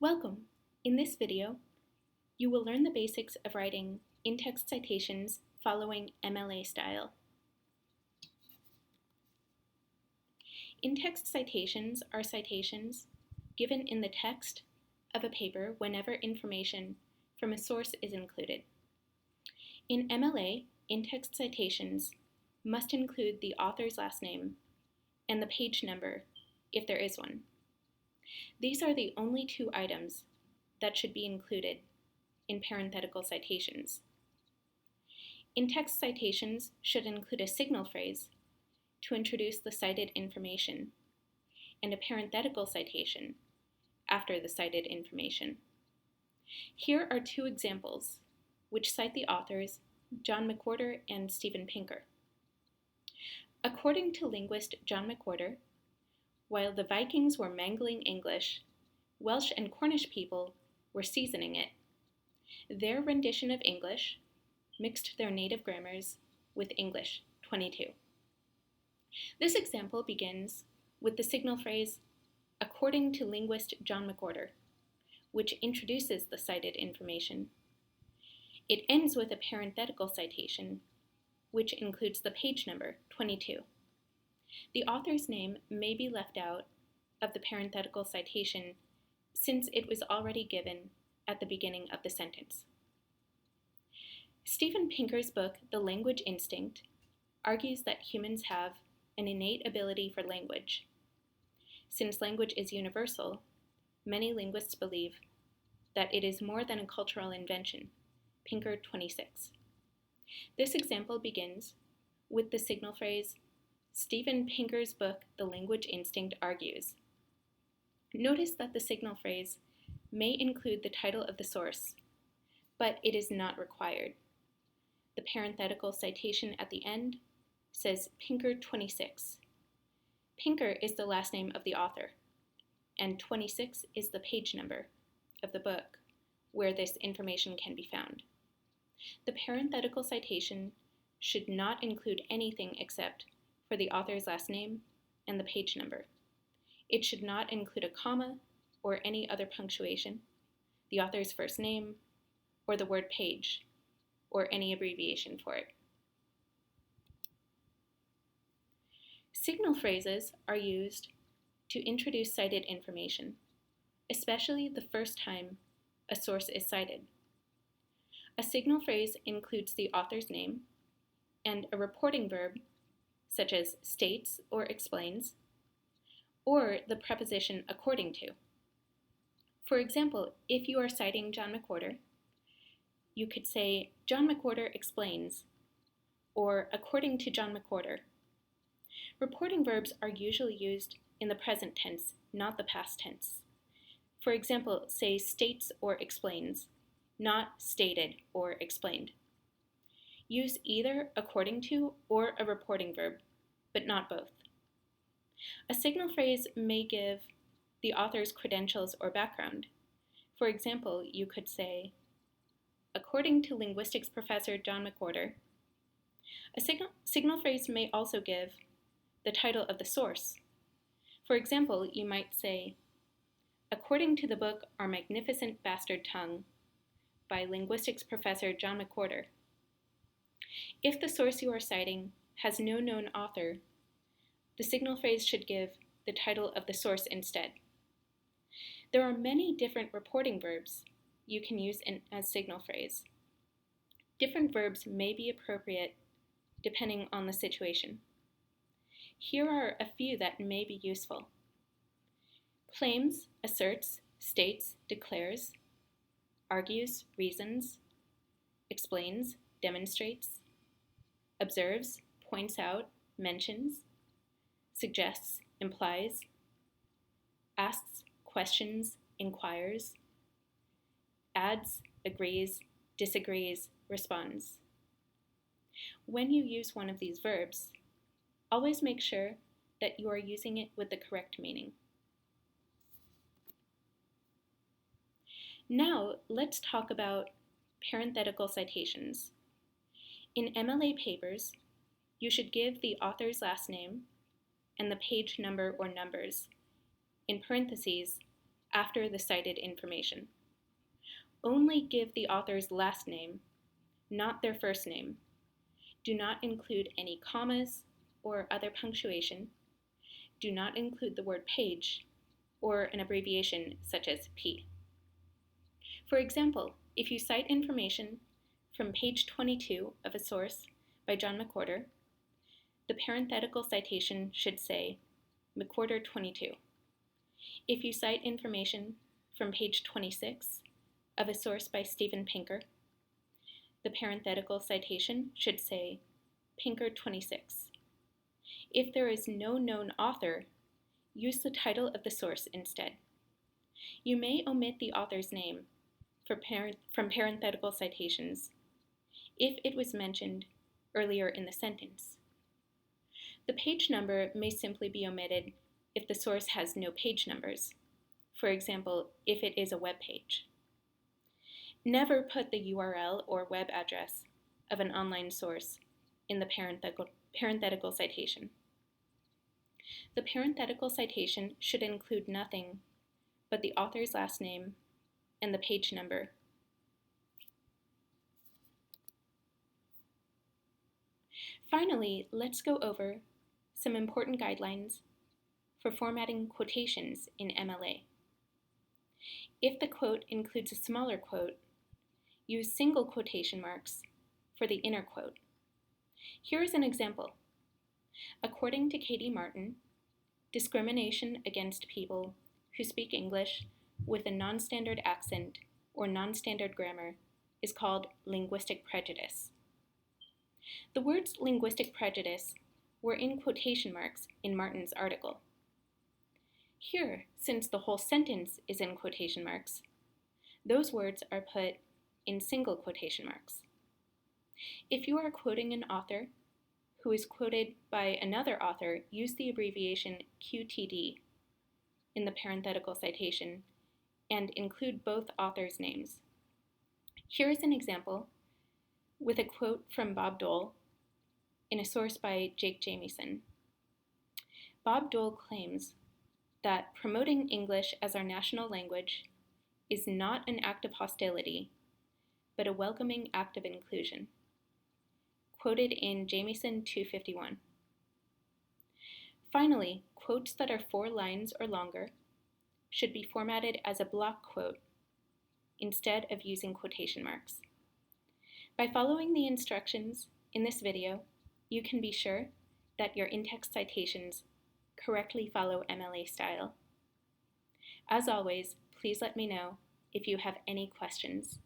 Welcome! In this video, you will learn the basics of writing in-text citations following MLA style. In-text citations are citations given in the text of a paper whenever information from a source is included. In MLA, in-text citations must include the author's last name and the page number if there is one. These are the only two items that should be included in parenthetical citations. In-text citations should include a signal phrase to introduce the cited information and a parenthetical citation after the cited information. Here are two examples which cite the authors John McWhorter and Steven Pinker. According to linguist John McWhorter, while the Vikings were mangling English, Welsh and Cornish people were seasoning it. Their rendition of English mixed their native grammars with English 22. This example begins with the signal phrase, according to linguist John McWhorter, which introduces the cited information. It ends with a parenthetical citation, which includes the page number 22. The author's name may be left out of the parenthetical citation since it was already given at the beginning of the sentence. Steven Pinker's book, The Language Instinct, argues that humans have an innate ability for language. Since language is universal, many linguists believe that it is more than a cultural invention. Pinker 26. This example begins with the signal phrase, Steven Pinker's book, The Language Instinct, argues. Notice that the signal phrase may include the title of the source, but it is not required. The parenthetical citation at the end says Pinker 26. Pinker is the last name of the author, and 26 is the page number of the book where this information can be found. The parenthetical citation should not include anything except for the author's last name and the page number. It should not include a comma or any other punctuation, the author's first name, or the word page, or any abbreviation for it. Signal phrases are used to introduce cited information, especially the first time a source is cited. A signal phrase includes the author's name and a reporting verb such as states or explains, or the preposition according to. For example, if you are citing John McWhorter, you could say, John McWhorter explains, or according to John McWhorter. Reporting verbs are usually used in the present tense, not the past tense. For example, say states or explains, not stated or explained. Use either according to or a reporting verb, but not both. A signal phrase may give the author's credentials or background. For example, you could say, according to linguistics professor John McWhorter. A signal phrase may also give the title of the source. For example, you might say, according to the book Our Magnificent Bastard Tongue by linguistics professor John McWhorter. If the source you are citing has no known author, the signal phrase should give the title of the source instead. There are many different reporting verbs you can use as signal phrase. Different verbs may be appropriate depending on the situation. Here are a few that may be useful. Claims, asserts, states, declares, argues, reasons, explains, demonstrates, observes, points out, mentions, suggests, implies, asks, questions, inquires, adds, agrees, disagrees, responds. When you use one of these verbs, always make sure that you are using it with the correct meaning. Now, let's talk about parenthetical citations. In MLA papers, you should give the author's last name and the page number or numbers in parentheses after the cited information. Only give the author's last name, not their first name. Do not include any commas or other punctuation. Do not include the word page or an abbreviation such as P. For example, if you cite information from page 22 of a source by John McWhorter, the parenthetical citation should say McWhorter 22. If you cite information from page 26 of a source by Steven Pinker, the parenthetical citation should say Pinker 26. If there is no known author, use the title of the source instead. You may omit the author's name from parenthetical citations if it was mentioned earlier in the sentence. The page number may simply be omitted if the source has no page numbers, for example, if it is a web page. Never put the URL or web address of an online source in the parenthetical citation. The parenthetical citation should include nothing but the author's last name and the page number. Finally, let's go over some important guidelines for formatting quotations in MLA. If the quote includes a smaller quote, use single quotation marks for the inner quote. Here is an example. According to Katie Martin, discrimination against people who speak English with a non-standard accent or non-standard grammar is called linguistic prejudice. The words linguistic prejudice were in quotation marks in Martin's article. Here, since the whole sentence is in quotation marks, those words are put in single quotation marks. If you are quoting an author who is quoted by another author, use the abbreviation QTD in the parenthetical citation and include both authors' names. Here is an example with a quote from Bob Dole in a source by Jake Jamieson. Bob Dole claims that promoting English as our national language is not an act of hostility, but a welcoming act of inclusion. Quoted in Jamieson 251. Finally, quotes that are 4 lines or longer should be formatted as a block quote instead of using quotation marks. By following the instructions in this video, you can be sure that your in-text citations correctly follow MLA style. As always, please let me know if you have any questions.